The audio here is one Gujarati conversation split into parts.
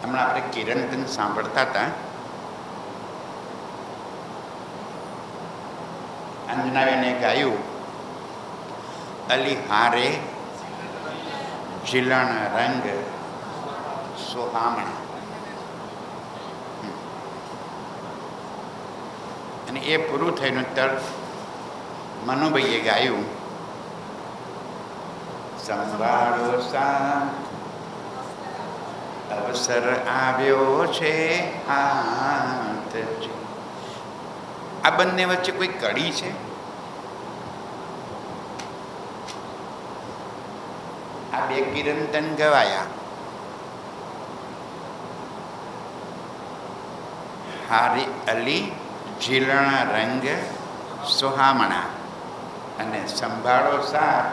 હમણાં આપણે કિરણતન સાંભળતા હતા. અંજનાબેને ગાયું, અલી હારે ઝીલણ રંગ સોહામણા. અને એ પૂરું થઈને તરત મનુભાઈએ ગાયું, સંભાળો સાથ અવસર આવ્યો છે હાથજી. આ બંને વચ્ચે કોઈ કડી છે? આ બે કિરણતન ગવાયા. હારી અલી ઝીલણ રંગ સોહામણા અને સંભાળો સાથ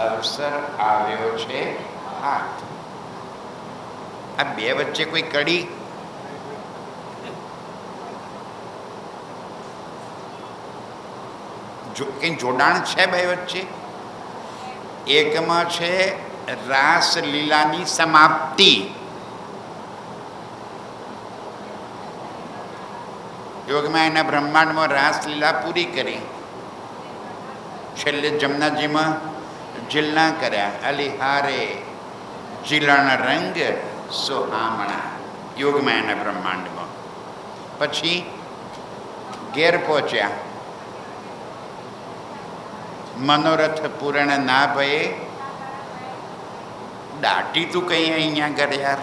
અવસર આવ્યો છે હાથ. આ બે વચ્ચે કોઈ કડી? કઈ જોડાણ છે બે વચ્ચે? એકમાં છે રાસલીલાની સમાપ્તિ. યોગમાં એના બ્રહ્માંડમાં રાસલીલા પૂરી કરી, છેલ્લે જમનાજીમાં જીલના કર્યા. અલી હારે જીલણ રંગ સોહામણા યોગમાં એના બ્રહ્માંડમાં. પછી ઘેર પહોંચ્યા. મનોરથ પૂર્ણ ના ભયે દાટી તું કઈ અહીંયા ઘર યાર.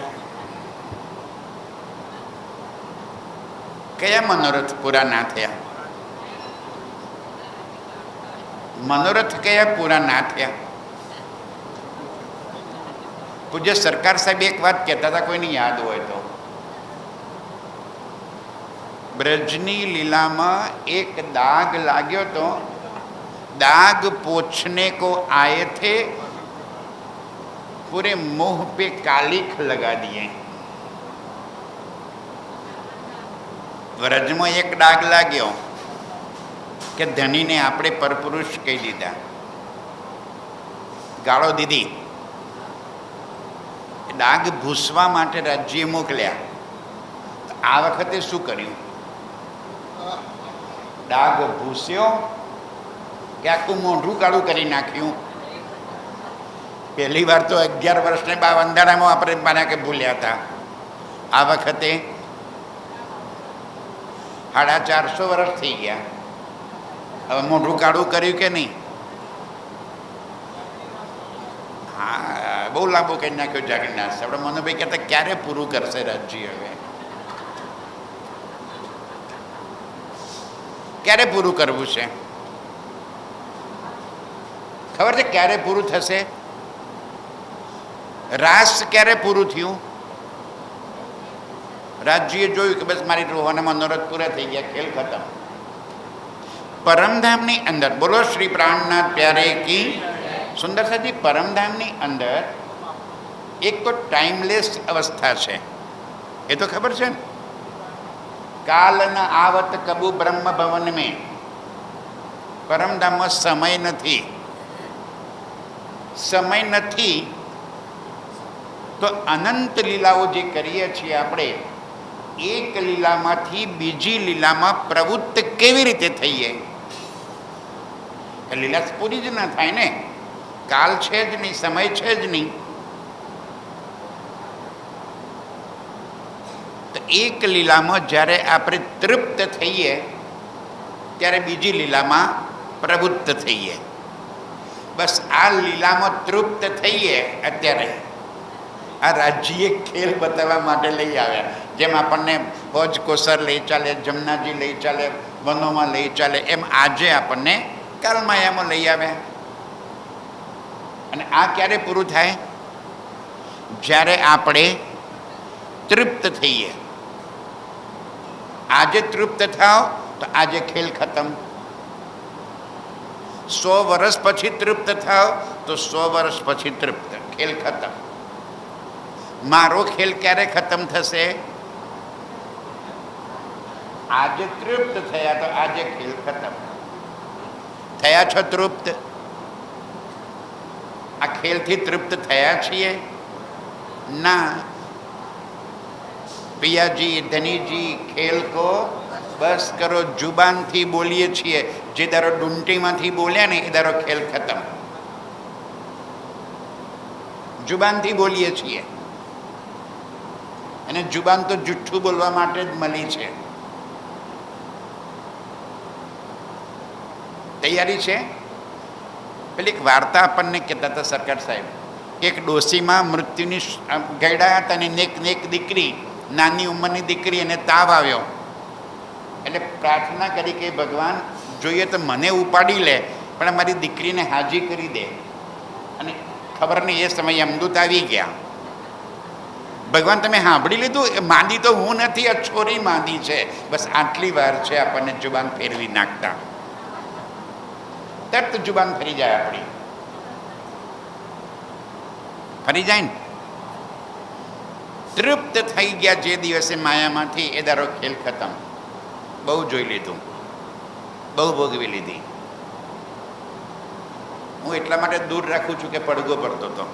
કયા મનોરથ પૂરા ના થયા? મનોરથ કયા પૂરા ના થયા? પૂજ્ય સરકાર સાહેબ એક વાત કહેતા હતા, કોઈને યાદ હોય તો. બ્રજની લીલામાં એક દાગ લાગ્યો તો, दाग पोछने को आए थे, पूरे मुंह पे कालिख लगा दिए. વ્રજમાં એક ડાગ લાગ્યો કે ધણીને આપણે પરપુરુષ કહી દીધા, ગાળો દીધી. ડાગ ભૂસવા માટે રાજ્યે મોકલ્યા. આ વખતે શું કર્યું? ડાગ ભૂસ્યો કે આખું મોઢું કાળું કરી નાખ્યું? પહેલી વાર તો 11 વર્ષને અંધારામાં આપણે માના કે ભૂલ્યા હતા. આ વખતે 450 વર્ષ થઈ ગયા. હવે મોઢું કાળું કર્યું કે નહીં? હા, બહુ લાંબુ કરી નાખ્યું જાગીરનાથ. આપણે મનુભાઈ કહેતા ક્યારે પૂરું કરશે રાજ્ય? હવે ક્યારે પૂરું કરવું છે? ખબર છે ક્યારે પૂરું થશે? રાસ ક્યારે પૂરું થયું? રાજ્યએ જોયું કે બસ મારી રોહાના મનોરથ પૂરા થઈ ગયા, ખેલ ખતમ. પરમધામની અંદર બોલો શ્રી પ્રાણનાથ પ્યારે કી સુંદર સાજી. પરમધામની અંદર એક તો ટાઈમલેસ અવસ્થા છે, એ તો ખબર છે ને. કાલ ન આવત કબુ બ્રહ્મ ભવન મેં. પરમધામમાં સમય નથી. સમય નથી તો અનંત લીલાઓ જે કરીએ છીએ આપણે, એક લીલામાંથી બીજી લીલામાં પ્રવૃત્ત કેવી રીતે થઈએ? લીલા પૂરી જ ના થાય ને. કાલ છે જ નહીં, સમય છે જ નહીં. તો એક લીલામાં જ્યારે આપણે તૃપ્ત થઈએ ત્યારે બીજી લીલામાં પ્રવૃત્ત થઈએ. બસ આ લીલામાં તૃપ્ત થઈએ. અત્યારે આ રાજ્ય ખેલ બતાવવા માટે લઈ આવ્યા. જેમ આપણને હોજ કોસર લઈ ચાલે, જમનાજી લઈ ચાલે, વનોમાં લઈ ચાલે, એમ આજે આપણને કાલમાયામાં લઈ આવ્યા. અને આ ક્યારે પૂરું થાય? જ્યારે આપણે તૃપ્ત થઈએ. આજે તૃપ્ત થાવ તો આજે ખેલ ખતમ. 100 વર્ષ પછી તૃપ્ત થાવ તો 100 વર્ષ પછી તૃપ્ત, ખેલ ખતમ. મારો ખેલ ક્યારે ખતમ થશે? આજે તૃપ્ત થયા તો આજે ખેલ ખતમ. થયા છો તૃપ્ત? આ ખેલથી તૃપ્ત થયા છીએ? ના. પિયાજી ધનીજી ખેલ કો બસ કરો. જુબાનથી બોલીએ છીએ, જે દારો ડૂંટીમાંથી બોલ્યા ને એ દારો ખેલ ખતમ. જુબાનથી બોલીએ છીએ, અને જુબાન તો જુઠ્ઠું બોલવા માટે જ મળી છે. તૈયારી છે. પેલી એક વાર્તા આપણને કહેતા હતા સરકાર સાહેબ, એક ડોશીમાં મૃત્યુની ગયડા હતા અને એક દીકરી, નાની ઉંમરની દીકરી, એને તાવ આવ્યો. એટલે પ્રાર્થના કરી કે ભગવાન જોઈએ તો મને ઉપાડી લે, પણ મારી દીકરીને હાજી કરી દે. અને ખબર નહીં એ સમયે અમદૂત આવી ગયા. ભગવાન તમે સાંભળી લીધું, માંદી તો હું નથી, આ છોરી માંદી છે. બસ આટલી વાર છે આપણને જુબાન ફેરવી નાખતા. તરત જુબાન ફરી જાય આપણી, ફરી જાય ને. તૃપ્ત થઈ ગયા જે દિવસે માયામાંથી, એ દારો ખેલ ખતમ. બહુ જોઈ લીધું, બહુ ભોગવી લીધી. હું એટલા માટે દૂર રાખું છું કે પડઘો પડતો હતો.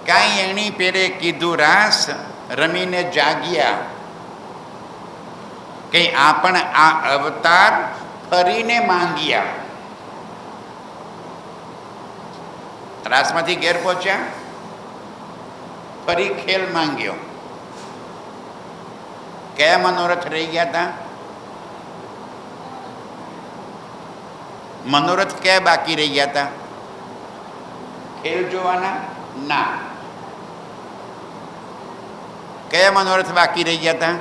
કાંઈ એની પેરે કીધું રાસ, રમીને જાગ્યા. કઈ આપણ આ અવતાર ફરીને માંગ્યા. રાસમાંથી ઘેર પહોંચ્યા, ફરી ખેલ માંગ્યો. કયા મનોરથ રહી ગયા હતા? મનોરથ કયા બાકી રહી ગયા હતા? ખેલ જોવાના ના. કયા મનોરથ બાકી રહી ગયા હતા?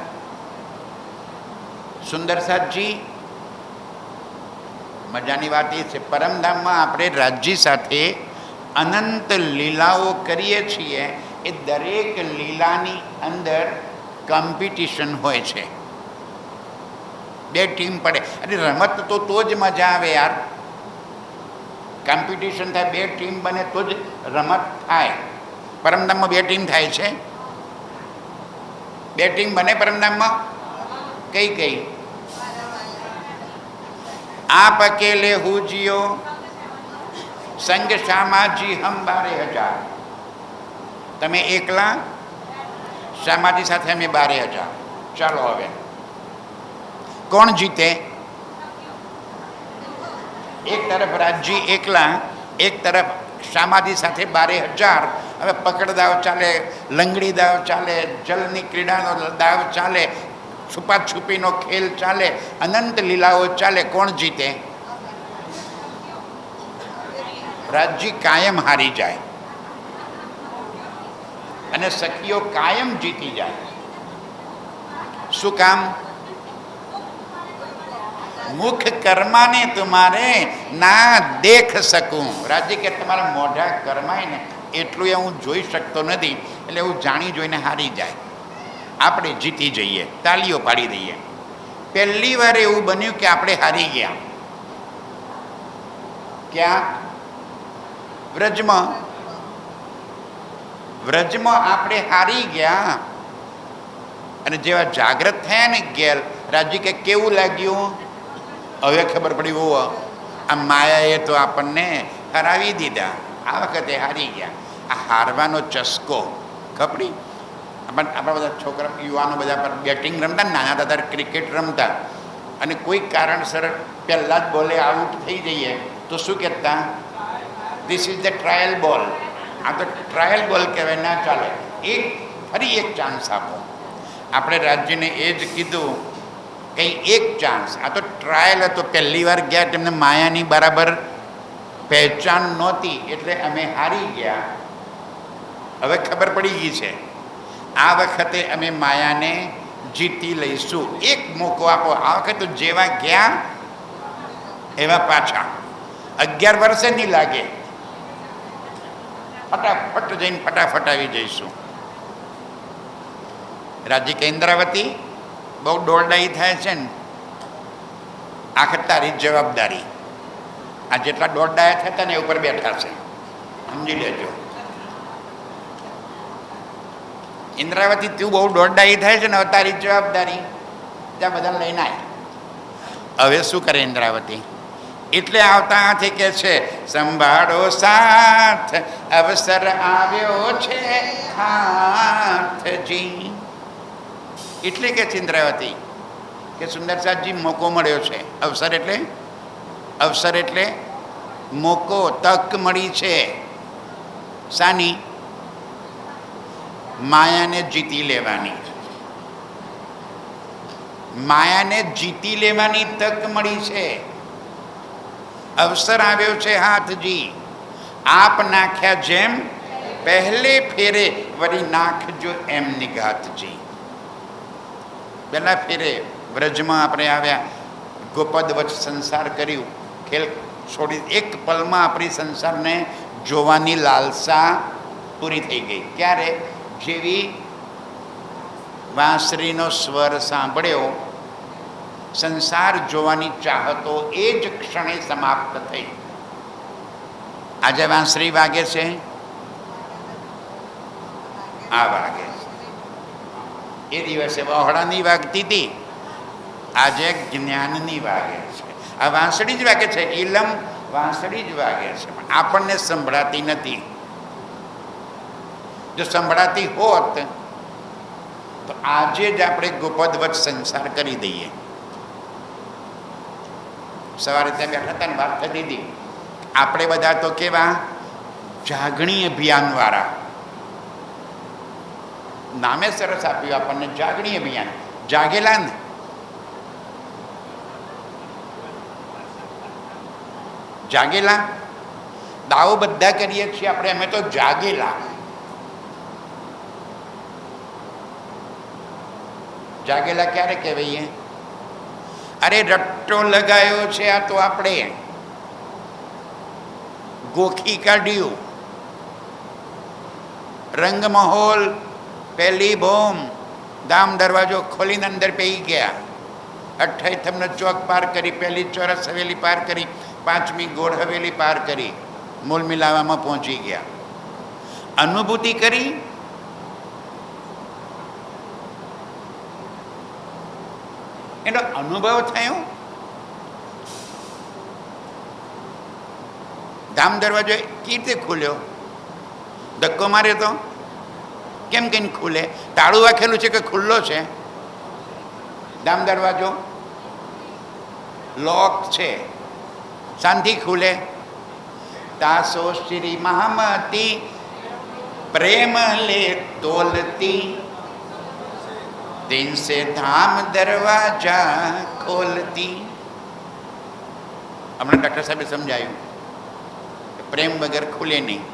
સુંદરસાદજી, મજાની વાત એ છે, પરમધામમાં આપણે રાજ્ય સાથે અનંત લીલાઓ કરીએ છીએ. એ દરેક લીલાની અંદર કોમ્પિટિશન હોય છે. બે ટીમ પડે. અને રમત તો જ મજા આવે યાર. કોમ્પિટિશન થાય, બે ટીમ બને તો જ રમત થાય. પરમધામમાં બે ટીમ થાય છે. બે ટીમ બને પરમધામમાં. કઈ કઈ? આપ અકેલે હુજીઓ, સંગ શામાજી હમ 12,000. તમે એકલા, શામાજી સાથે અમે 12,000. ચાલો હવે કોણ જીતે? એક તરફ રાજજી એકલા, એક તરફ શામાજી સાથે 12,000. હવે પકડ દાવ ચાલે, લંગડી દાવ ચાલે, જલની ક્રીડાનો દાવ ચાલે, છુપાછુપીનો ખેલ ચાલે, અનંત લીલાઓ ચાલે. કોણ જીતે? રાજજી કાયમ હારી જાય અને સખીઓ કાયમ જીતી જાય. શું કામ? મુખ કર્માને તુમારે ના દેખ શકું. રાજજી કે તમારા મોઢા કર્માય ને એટલું એ હું જોઈ શકતો નથી, એટલે હું જાણી જોઈને હારી જાય. આપણે જીતી જઈએ, તાલીઓ પાડી દઈએ. પહેલી વાર એવું બન્યું કે આપણે હારી ગયા. ક્યાં? વ્રજમાં. વ્રજમાં આપણે હારી ગયા. અને જેવા જાગ્રત થયા ને ગેલ, રાજજી કે કેવું લાગ્યું? હવે ખબર પડી, ઓ આ માયાએ તો આપણને હરાવી દીધા, આ વખતે હારી ગયા. આ હારવાનો ચસ્કો ખપડી. આપણા બધા છોકરા યુવાનો બધા પર બેટિંગ રમતા, નાના હતા ત્યારે ક્રિકેટ રમતા, અને કોઈ કારણસર પહેલાં જ બોલે આઉટ થઈ જઈએ તો શું કહેતા? ધીસ ઇઝ ધ ટ્રાયલ બોલ. આ તો ટ્રાયલ બોલ કહેવાય, ના ચાલે. ફરી એક ચાન્સ આપો. આપણે રાજ્યને એ જ કીધું, કંઈ એક ચાન્સ. આ તો ટ્રાયલ હતો. પહેલી વાર ગયા, તેમને માયાની બરાબર પહેચાન નહોતી, એટલે અમે હારી ગયા. હવે ખબર પડી ગઈ છે, આ વખતે અમે માયાને જીતી લઈશું. એક મોકો આપો. આ વખતે જેવા ગયા એવા પાછા. 11 વર્ષે નહીં લાગે, ફટાફટ જઈને ફટાફટ આવી જઈશું. રાજ્ય કેન્દ્રાવતી બહુ દોરડાઈ થાય છે ને, આખર તારી જવાબદારી. આ જેટલા દોરડાયા થતા ને એ ઉપર બેઠા છે, સમજી લેજો. ઇન્દ્રાવતી તું બહુ દોરડાઈ થાય છે ને, હવે તારી જવાબદારી. ત્યાં બધા લઈને આય. હવે શું કરે ઇન્દ્રાવતી? એટલે આવતા હાથે કે છે સંભાળો સાથ, અવસર આવ્યો છે હાથજી. એટલે કે ચિંદ્રાવતી કે સુંદરસાદજી મોકો મળ્યો છે. અવસર એટલે મોકો, તક મળી છે. શાની? માયાને જીતી લેવાની. માયાને જીતી લેવાની તક મળી છે. અવસર આવ્યો છે હાથજી. આપ નાખ્યા જેમ પહેલે ફેરે વળી નાખજો એમ નિઘાતજી. પહેલા ફેરે વ્રજમાં આપણે આવ્યા, ગોપદ વચ્ચ સંસાર કર્યું, ખેલ છોડી એક પલમાં આપણી સંસારને જોવાની લાલસા પૂરી થઈ ગઈ. ક્યારે? જેવી વાંસળીનો સ્વર સાંભળ્યો, સંસાર જોવાની ચાહતો એ જ ક્ષણે સમાપ્ત થઈ. આજે વાંસળી વાગે છે, આ વાગે છે. એ દિવસે વહોડાની વાગતી હતી, આજે જ્ઞાનની વાગે છે. આ વાંસળી જ વાગે છે, ઇલમ વાંસળી જ વાગે છે, પણ આપણને સંભળાતી નથી. જો સંભળાતી હોત તો આજે જ આપણે ગોપદ વચ્ચ સંસાર કરી દઈએ. સવારે ત્યાં બેઠા હતા ને વાત થતી હતી, આપણે બધા તો કેવા જાગણી અભિયાન વાળા, નામે સરસ આપ્યું આપણને, જાગણી અભિયાન. જાગેલા ને જાગેલા, દાવો બધા કરીએ છીએ આપણે, અમે તો જાગેલા. જાગેલા ક્યારે કહેવાય? અરે રટ્ટો લગાયો છે આ તો આપણે, ગોખી કાઢ્યું, રંગ મહોલ, પહેલી બોમ, દામ દરવાજો ખોલીને અંદર પેઈ ગયા. 28 ચોક પાર કરી, પહેલી ચોરસ હવેલી પાર કરી, 5મી ગોળ હવેલી પાર કરી, મૂળ મિલાવામાં પહોંચી ગયા. અનુભૂતિ કરી, એનો અનુભવ થયો. દામ દરવાજો કેવી રીતે ખુલ્યો? ધક્કો માર્યો તો કેમ કઈ ખુલે? તાળું વાખેલું છે કે ખુલ્લો છે? દામ દરવાજો લોક છે, શાંતિ ખુલે. તાસો શ્રી મહામતી પ્રેમ લે તોલતી, દિન સે ધામ દરવાજા ખોલતી. હમણાં ડૉક્ટર સાહેબે સમજાયું કે પ્રેમ વગર ખુલે નહીં.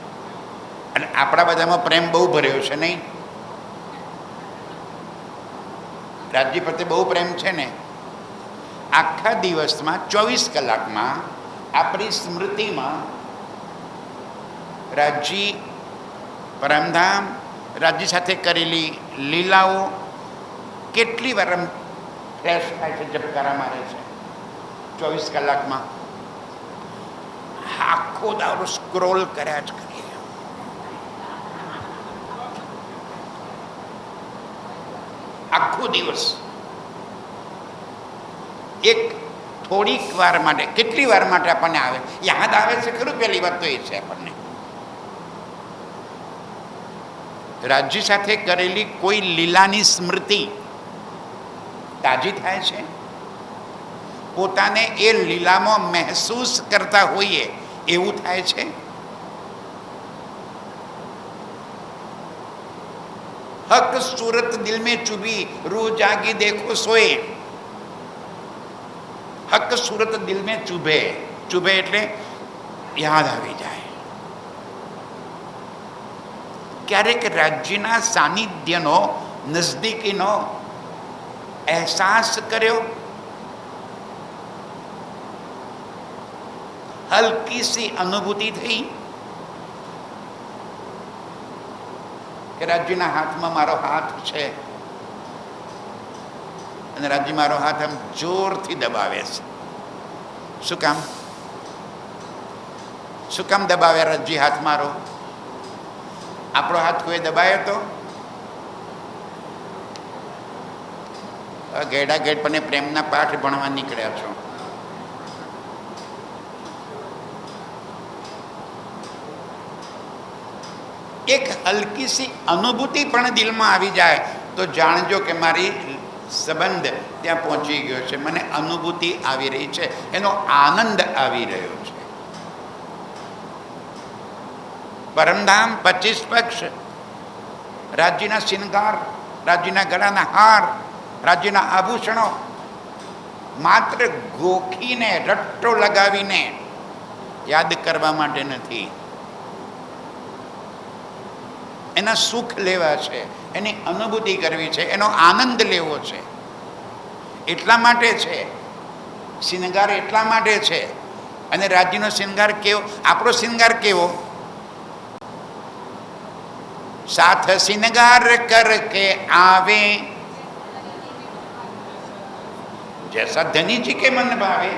અને આપણા બધામાં પ્રેમ બહુ ભર્યો છે નહીં? રાજજી પ્રત્યે બહુ પ્રેમ છે ને. આખા દિવસમાં 24 કલાકમાં આપણી સ્મૃતિમાં રાજજી, પરમધામ, રાજજી સાથે કરેલી લીલાઓ કેટલી વાર ફ્લેશ થાય છે, ઝબકારા મારે છે 24 કલાકમાં. આખો દાડો સ્ક્રોલ કર્યા જ કરીએ. આખો દિવસ એક થોડીક વાર માટે, કેટલી વાર માટે આપણને આવે, યાદ આવે છે ખરું? પહેલી વાત તો એ છે, આપણને રાજ્ય સાથે કરેલી કોઈ લીલાની સ્મૃતિ તાજી થાય છે. પોતાને એ લીલામાં મહેસૂસ કરતા હોઈએ એવું થાય છે. હક सूरत दिल में चुभी, रूह जागी देखो सोए. હક सूरत दिल में चुभे, चुभे એટલે યાદ આવી જાય. ક્યારેક રાજ્યના સાનિધ્યનો, નજદીકીનો અહેસાસ કર્યો. હલકી સી અનુભૂતિ થઈ કે રાજ્યના હાથમાં મારો હાથ છે અને રાજ્ય મારો હાથ આમ જોરથી દબાવે છે. શું કામ? શું કામ દબાવે રાજ્ય હાથ મારો? આપણો હાથ કોઈ દબાયો તો? ગેડા ગેડ પણ પ્રેમના પાઠ ભણવા નીકળ્યા છો. એક હલકી સી અનુભૂતિ પણ દિલમાં આવી જાય તો જાણજો કે મારી સંબંધ ત્યાં પહોંચી ગયો છે, મને અનુભૂતિ આવી રહી છે, એનો આનંદ આવી રહ્યો છે. પરમધામ 25 પક્ષ, રાજ્યના શિંગાર, રાજ્યના ગળાના હાર, રાજ્યના આભૂષણો માત્ર ગોખીને રટ્ટો લગાવીને યાદ કરવા માટે નથી. એના સુખ લેવા છે, એની અનુભૂતિ કરવી છે, એનો આનંદ લેવો છે. એટલા માટે છે શિંગાર, એટલા માટે છે. અને રાજ્યનો શિંગાર કેવો? આપણો શિંગાર કેવો? સાથ શિંગાર કરકે આવે જૈસા ધની જી કે મન ભાવે.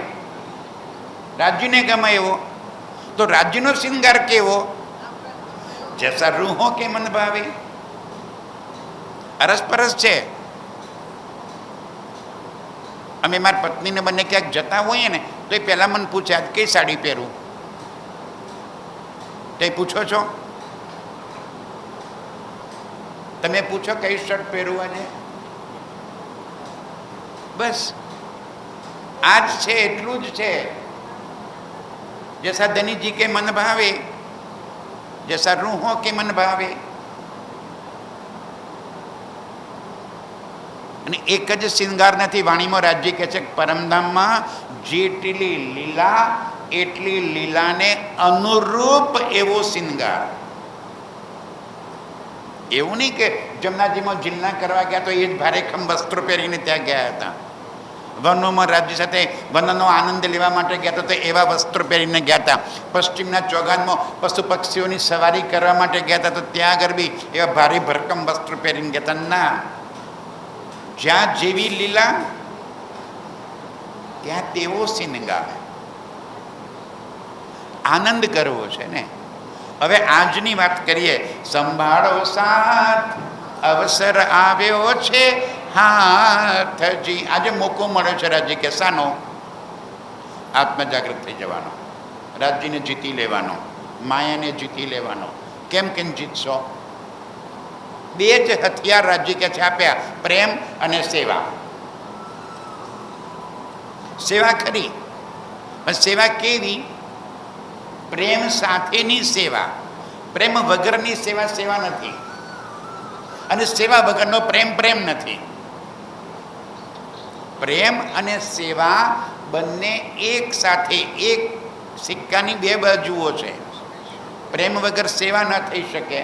રાજ્યને ગમે એવો. તો રાજ્યનો શિંગાર કેવો? જૈસા રૂહો કે મન ભાવે. અરસપરસ છે. અમે મારી પત્નીને બંને ક્યાંક જતા હોઈએ ને તો એ પહેલાં મને પૂછે આજ કઈ સાડી પહેરું. તો એ પૂછો છો? તમે પૂછો કઈ શર્ટ પહેરવું આજે? બસ આજ છે, એટલું જ છે. જૈસા ધનીજી કે મન ભાવે, જૈસા રૂહો કે મન ભાવે. અને એક જ શિંગાર નથી. વાણીમાં રાજ્ય કહે છે પરમધામમાં જેટલી લીલા એટલી લીલાને અનુરૂપ એવો શિંગાર. એવું નહીં કે જમનાજીમાં જિલ્લા કરવા ગયા તો એ જ ભારેખમ વસ્ત્રો પહેરીને ત્યાં ગયા હતા. વનોમાં રાજ્ય સાથે વનનો આનંદ લેવા માટે ગયા હતા તો એવા વસ્ત્રો પહેરીને ગયા હતા. પશ્ચિમના ચોગાનમાં પશુ પક્ષીઓની સવારી કરવા માટે ગયા હતા તો ત્યાં આગળ બી એવા ભારે ભરકમ વસ્ત્રો પહેરીને ગયા હતા. ના, જ્યાં જેવી લીલા ત્યાં તેવો શિંગાર. આનંદ કરવો છે ને. હવે આજની વાત કરીએ. સંભાળો સાથ, અવસર આવ્યો છે હાથજી. આજે મોકો મળ્યો છે રાજ્ય કે શાનો? આત્મજાગૃત થઈ જવાનો, રાજ્યને જીતી લેવાનો, માયાને જીતી લેવાનો. કેમ કેમ જીતશો? બે જ હથિયાર રાજ્ય કે છે આપ્યા, પ્રેમ અને સેવા. સેવા ખરી, પણ સેવા કેવી? પ્રેમ સાથેની સેવા. પ્રેમ વગરની સેવા સેવા નથી, અને સેવા વગરનો પ્રેમ પ્રેમ નથી. પ્રેમ અને સેવા બંને એક સાથે, એક સિક્કાની બે બાજુઓ છે. પ્રેમ વગર સેવા ન થઈ શકે,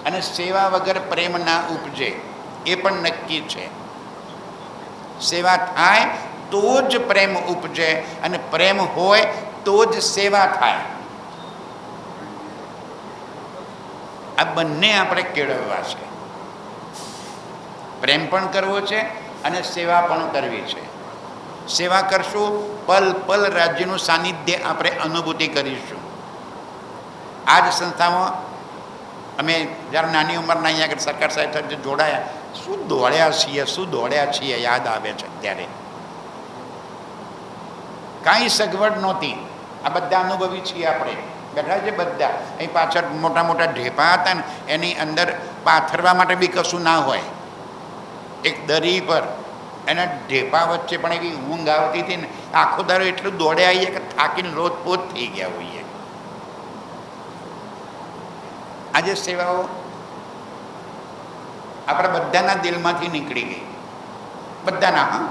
અને સેવા વગર પ્રેમ ના ઉપજે, એ પણ નક્કી છે. સેવા થાય તો જ પ્રેમ ઉપજે, અને પ્રેમ હોય તો જ સેવા થાય. આ બંને આપણે કેળવવા છે. પ્રેમ પણ કરવો છે અને સેવા પણ કરવી છે. સેવા કરશું, પલ પલ રાજ્યનું સાનિધ્ય આપણે અનુભૂતિ કરીશું. આ જ સંસ્થામાં અમે જ્યારે નાની ઉંમરના અહીંયા આગળ સરકાર સાહેબ સાથે જોડાયા, શું દોડ્યા છીએ યાદ આવે છે ત્યારે. કાંઈ સગવડ નહોતી. આ બધા અનુભવી છીએ આપણે, બેઠા છે બધા. અહીં પાછળ મોટા મોટા ઢેપા હતા ને, એની અંદર પાથરવા માટે બી કશું ના હોય. એક દરી પર એના ઢેપા વચ્ચે પણ એવી ઊંઘ આવતી હતી ને, આખો દારો એટલું દોડે આવીએ કે થાકીને લોથપોથ થઈ ગયા હોઈએ. આજે સેવાઓ આપણા બધાના દિલમાંથી નીકળી ગઈ, બધાના. હા,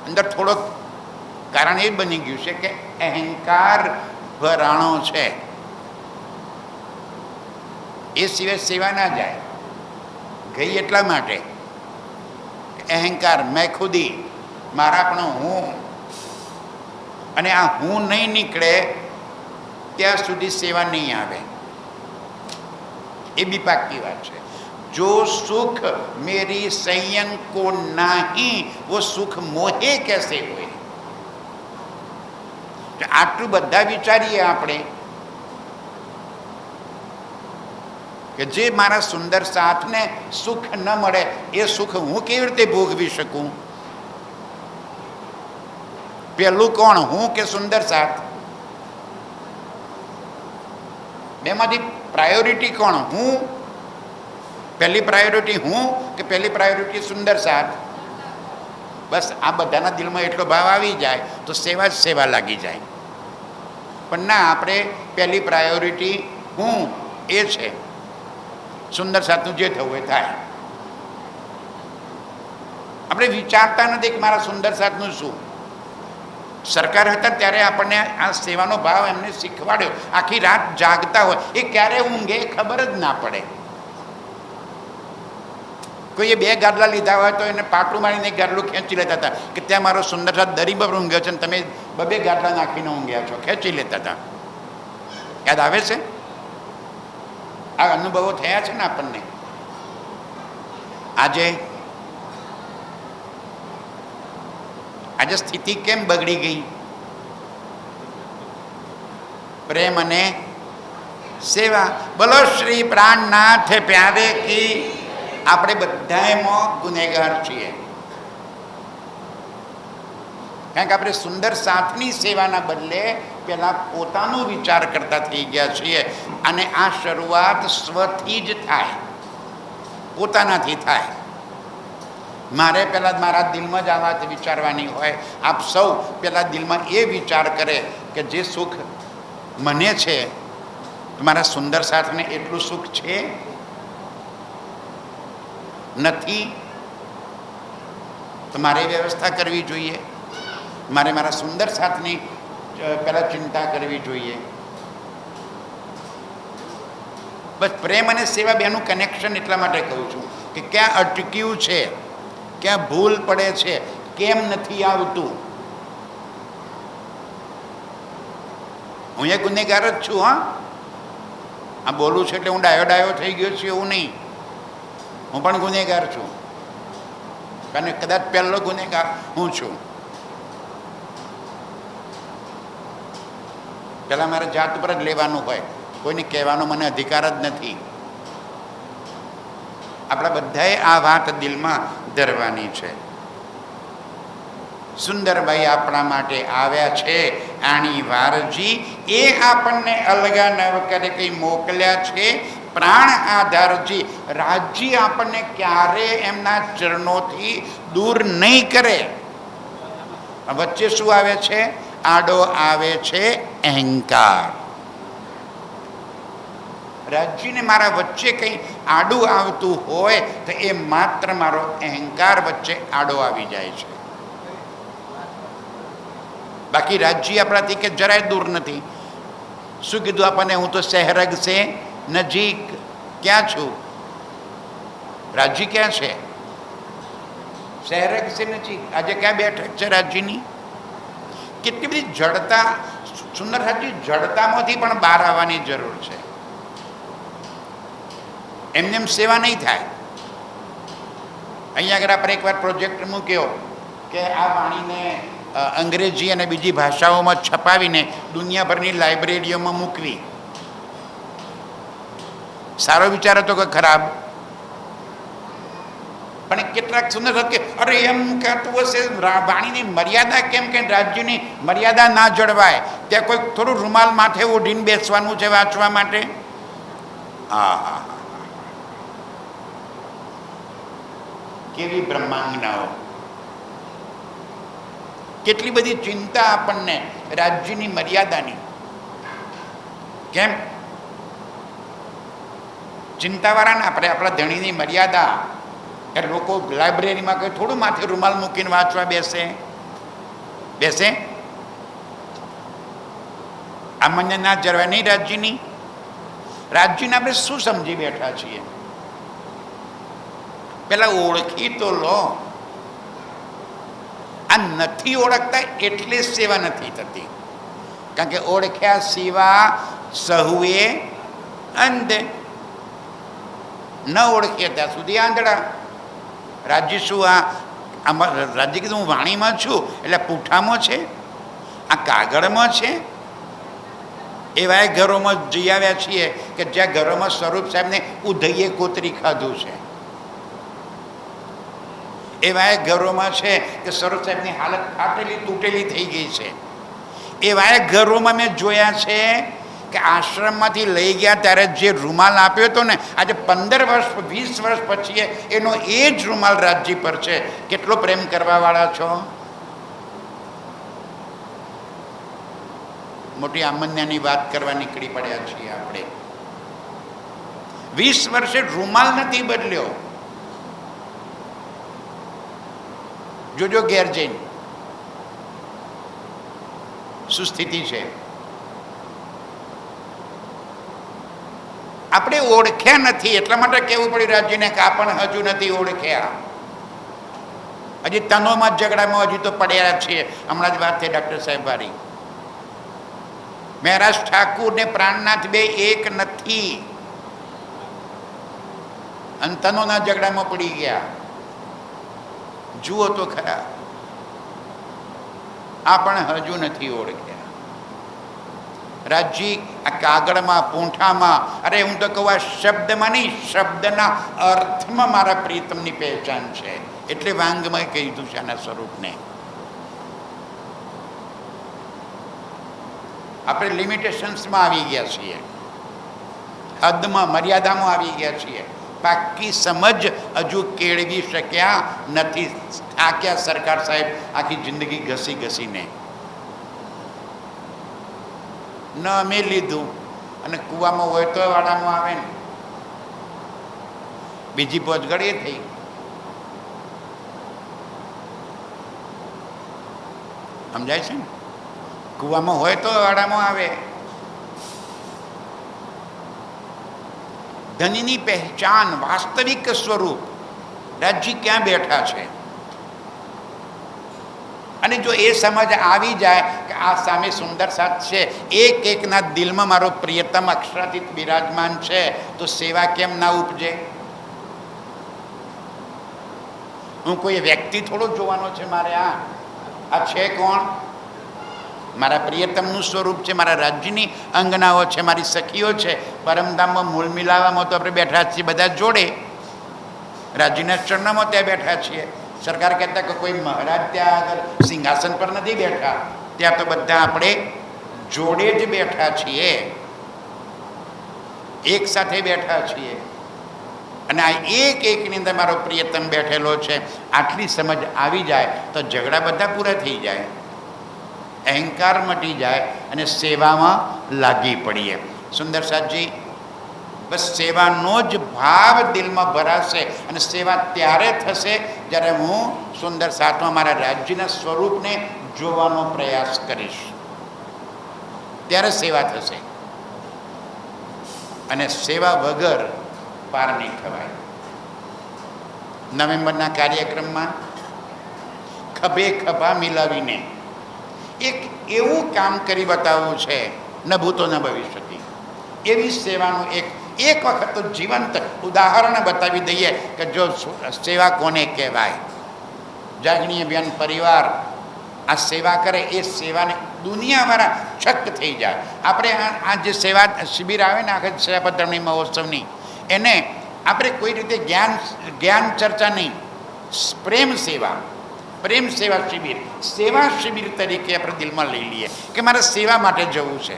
અંદર થોડોક કારણ એ બની ગયું છે કે અહંકાર ભરાણો છે. એ સિવાય સેવા ના જાય. ગઈ એટલા માટે અહંકાર, મેં ખુદી, મારા પણ હું, અને આ હું નહીં નીકળે ત્યાં સુધી સેવા નહીં આવે. એ બી પાકી વાત છે. જો સુખ મેરી સંયમ કો નહીં, वो सुख मोहे कैसे हुए. આટલું બધા વિચારીએ આપણે કે જે મારા સુંદર સાથને સુખ ન મળે, એ સુખ હું કેવી રીતે ભોગવી શકું? પેલું કોણ, હું કે સુંદર સાથ? બેમાંથી પ્રાયોરિટી કોણ? હું? પહેલી પ્રાયોરિટી હું કે પહેલી પ્રાયોરિટી સુંદર સાથ? બસ આ બધાના દિલમાં એટલો ભાવ આવી જાય તો સેવા જ સેવા લાગી જાય. પણ ના, આપણે પહેલી પ્રાયોરિટી હું એ છે, સુંદર સાથનું જે થવું એ થાય. આપણે વિચારતા નથી કે મારા સુંદર સાથનું શું. સરકાર હતા ત્યારે આપણને આ સેવાનો ભાવ એમને શીખવાડ્યો. આખી રાત જાગતા હોય, એ ક્યારે ઊંઘે એ ખબર જ ના પડે. કોઈએ 2 ગાદલા લીધા હોય તો એને પાટું મારીને ગાદલું ખેંચી લેતા હતા કે ત્યાં મારો સુંદર સાથ દરી પર ઊંઘ્યો છે અને તમે 2 ગાદલા નાખીને ઊંઘ્યા છો, ખેંચી લેતા હતા. યાદ આવે છે? આ અનુભવો થયા છે ને આપણને. આજે સ્થિતિ કેમ બગડી ગઈ? પ્રેમ અને સેવા. બોલો શ્રી પ્રાણનાથ પ્યારે કી. આપણે બધા એમાં ગુનેગાર છીએ, કારણ કે આપણે સુંદર સાથની સેવાના બદલે પેલા પોતાનો વિચાર કરતા થઈ ગયા છીએ. અને આ શરૂઆત સ્વથી જ થાય, પોતાનાથી થાય. મારે પહેલાં મારા દિલમાં જ આ વાત વિચારવાની હોય. આપ સૌ પહેલાં દિલમાં એ વિચાર કરે કે જે સુખ મને છે મારા સુંદર સાથને એટલું સુખ છે? નથી તો મારે વ્યવસ્થા કરવી જોઈએ. મારે મારા સુંદર સાથની પહેલાં ચિંતા કરવી જોઈએ. બસ પ્રેમ અને સેવા બેનું કનેક્શન એટલા માટે કહું છું કે ક્યાં અટક્યું છે, ક્યાં ભૂલ પડે છે, કેમ નથી આવતું. હું એ ગુનેગાર જ છું. આ બોલું છું એટલે હું ડાયો થઈ ગયો છું એવું નહીં. હું પણ ગુનેગાર છું, અને કદાચ પહેલો ગુનેગાર હું છું. પહેલાં મારે જાત ઉપર જ લેવાનું હોય, કોઈને કહેવાનો મને અધિકાર જ નથી. આપણા બધાએ આ વાત દિલમાં ધરવાની છે. સુંદરભાઈ આપણા માટે આવ્યા છે આણી વારજી. એ આપણને અલગા નવ કરે કંઈ મોકલ્યા છે પ્રાણ આધારજી. રાજજી આપણને ક્યારે એમના ચરણોથી દૂર નહીં કરે. વચ્ચે શું આવે છે? આડો આવે છે અહંકાર. રાજજીને મારા વચ્ચે કંઈ આડું આવતું હોય તો એ માત્ર મારો અહંકાર વચ્ચે આડો આવી જાય છે. બાકી રાજજી આપણાથી કે જરાય દૂર નથી. શું કીધું આપણને? હું તો સહેરગ સે નજીક. ક્યાં છું? રાજજી ક્યાં છે? સહેરગ સે નજીક. આજે ક્યાં બેઠક છે રાજજીની? કેટલી બધી જડતા. સુંદર રાજજી જડતામાંથી પણ બહાર આવવાની જરૂર છે. એમને એમ સેવા નહીં થાય. અહીંયા આગળ આપણે એકવાર પ્રોજેક્ટ મૂક્યો કે આ વાણીને અંગ્રેજી અને બીજી ભાષાઓમાં છપાવીને દુનિયાભરની લાઇબ્રેરીઓમાં મૂકવી. સારો વિચાર હતો કે ખરાબ? પણ કેટલાક સુંદર કે અરે એમ કહેતું હશે વાણીની મર્યાદા કેમ કે રાજ્યની મર્યાદા ના જળવાય. ત્યાં કોઈ થોડું રૂમાલ માથે ઓઢીને બેસવાનું છે વાંચવા માટે. હા, કેવી બ્રહ્માંગનાઓ. કેટલી બધી ચિંતા આપણને રાજ્યની મર્યાદાની. કેમ ચિંતાવાળાને આપણે આપણા ધણીની મર્યાદા. એ લોકો લાઇબ્રેરીમાં કંઈ થોડું માથે રૂમાલ મૂકીને વાંચવા બેસે? આ મને ના જરવાય નહીં રાજ્યની. રાજ્યને આપણે શું સમજી બેઠા છીએ? પેલા ઓળખી તો લો. આ નથી ઓળખતા એટલે સેવા નથી થતી. કારણ કે ઓળખ્યા સિવા સહુએ અંધે. ન ઓળખીએ ત્યાં સુધી આંધળા. રાજ્ય શું? આમાં રાજ્ય કીધું હું વાણીમાં છું એટલે પૂઠામાં છે, આ કાગળમાં છે. એવા ઘરોમાં જઈ આવ્યા છીએ કે જ્યાં ઘરોમાં સ્વરૂપ સાહેબને ઉધઈએ કોતરી ખાધું છે. એવા ઘરોમાં છે કે સ્વરૂપ સાહેબની હાલત ફાટેલી તૂટેલી થઈ ગઈ છે. એવા ઘરોમાં મેં જોયા છે કે આશ્રમમાંથી લઈ ગયા ત્યારે જે રૂમાલ આપ્યો હતો ને, આજે 15 વર્ષ 20 વર્ષ પછી એનો એ જ રૂમાલ રાજજી પર છે. કેટલો પ્રેમ કરવાવાળા છો. મોટી આમન્યાની વાત કરવા નીકળી પડ્યા છીએ આપણે. 20 વર્ષે રૂમાલ નથી બદલ્યો. જોજો ઘેર જઈને શું સ્થિતિ છે. આપણે ઓળખ્યા નથી એટલા માટે કહેવું પડ્યું રાજ્યને કે પણ હજુ નથી ઓળખ્યા. હજી તનોમાં ઝઘડામાં હજુ તો પડ્યા છીએ. હમણાં જ વાત થઈ ડૉક્ટર સાહેબ વાળી. મહારાજ ઠાકુર ને પ્રાણનાથ બે એક નથી અને તનોના ઝઘડામાં પડી ગયા. જુઓ તો ખરા, આ પણ હજુ નથી ઓળખ્યા. રાજજી આ કાગળમાં પૂંઠામાં, અરે હું તો કહું આ શબ્દમાં નહીં, શબ્દના અર્થમાં મારા પ્રીતમની પહેચાન છે. એટલે વાંગમાં કીધું છે આના સ્વરૂપને. આપણે લિમિટેશન્સમાં આવી ગયા છીએ, હદમાં મર્યાદામાં આવી ગયા છીએ. પાકી સમજ હજુ કેળવી શક્યા નથી. થાક્યા સરકાર સાહેબ આખી જિંદગી ઘસી ઘસીને. ન અમે લીધું અને કૂવામાં હોય તો વાડામાં આવે ને. બીજી પોચગડ એ થઈ. સમજાય છે ને? કૂવામાં હોય તો વાડામાં આવે. ધનની પહેચાન, વાસ્તવિક સ્વરૂપ રાજજી ક્યાં બેઠા છે. અને જો એ સમજ આવી જાય કે આ સામે સુંદર સાથ છે, એક એકના દિલમાં મારો પ્રિયતમ અક્ષરાતીત બિરાજમાન છે, તો સેવા કેમ ના ઉપજે. હું કોઈ વ્યક્તિ થોડો જોવાનો છે મારે. આ છે કોણ? મારા પ્રિયતમનું સ્વરૂપ છે, મારા રાજ્યની અંગનાઓ છે, મારી સખીઓ છે. પરમધામમાં મૂળ મિલાવામાં તો આપણે બેઠા છીએ બધા જોડે. રાજ્યના ચરણમાં ત્યાં બેઠા છીએ. સરકાર કહેતા કે કોઈ મહારાજ ત્યાં આગળ સિંહાસન પર નથી બેઠા, ત્યાં તો બધા આપણે જોડે જ બેઠા છીએ, એક સાથે બેઠા છીએ. અને આ એક એકની અંદર મારો પ્રિયતમ બેઠેલો છે. આટલી સમજ આવી જાય તો ઝઘડા બધા પૂરા થઈ જાય, અહંકાર મટી જાય અને સેવામાં લાગી પડીએ. સુંદર સાહેબજી, બસ સેવાનો જ ભાવ દિલમાં ભરાશે અને સેવા ત્યારે થશે જ્યારે હું સુંદર સાથમાં મારા રાજ્યના સ્વરૂપને જોવાનો પ્રયાસ કરીશ. ત્યારે સેવા થશે. અને સેવા વગર પાર નહીં ખવાય. નવેમ્બરના કાર્યક્રમમાં ખભે ખભા મિલાવીને એક એવું કામ કરી બતાવવું છે, ન ભૂતો ન ભવિષ્યથી. એવી સેવાનું એક વખત તો જીવંત ઉદાહરણ બતાવી દઈએ કે જો સેવા કોને કહેવાય. જાગણી અભિયાન પરિવાર આ સેવા કરે, એ સેવાને દુનિયાવાળા છક થઈ જાય. આપણે આ જે સેવા શિબિર આવે ને આખા સેવાપત્રની મહોત્સવની, એને આપણે કોઈ રીતે જ્ઞાન ચર્ચા નહીં, પ્રેમ સેવા શિબિર, સેવા શિબિર તરીકે આપણે દિલમાં લઈ લઈએ કે મારે સેવા માટે જવું છે,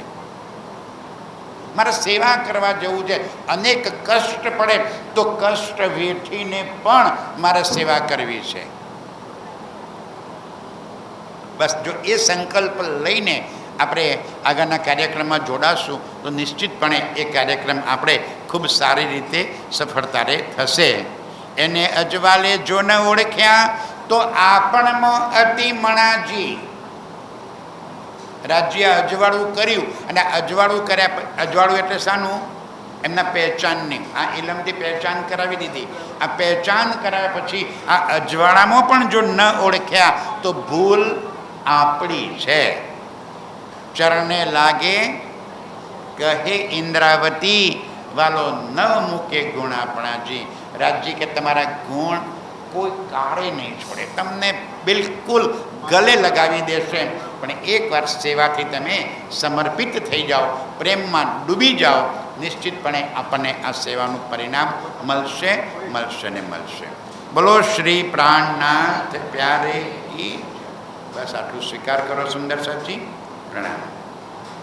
મારે સેવા કરવા જવું છે. અનેક કષ્ટ પડે તો કષ્ટ વેઠીને પણ મારે સેવા કરવી છે. બસ જો એ સંકલ્પ લઈને આપણે આગળના કાર્યક્રમમાં જોડાશું તો નિશ્ચિતપણે એ કાર્યક્રમ આપણે ખૂબ સારી રીતે સફળતારે થશે. એને અજવાલે જો ન ઓળખ્યા તો આપણમાં અતિ મણાજી. રાજ્ય અજવાળું કર્યું અને અજવાળું એટલે શાનું? એમના પહેચાનની. આ ઇલમથી પહેચાન કરાવી દીધી. આ પહેચાન કરાવ્યા પછી આ અજવાળામાં પણ જો ન ઓળખ્યા તો ભૂલ આપણી છે. ચરણે લાગે કહે ઇન્દ્રાવતી, વાલો ન મૂકે ગુણ આપણાજી. રાજજી કે તમારા ગુણ કોઈ કાળે નહીં છોડે, તમને બિલકુલ ગલે લગાવી દેશે. પણ એકવાર સેવાથી તમે સમર્પિત થઈ જાઓ, પ્રેમમાં ડૂબી જાઓ, નિશ્ચિતપણે આપણને આ સેવાનું પરિણામ મળશે ને મળશે. બોલો શ્રી પ્રાણનાથ પ્યારે કી. બસ આટલું સ્વીકાર કરો સુંદર સાહેબજી. પ્રણામ.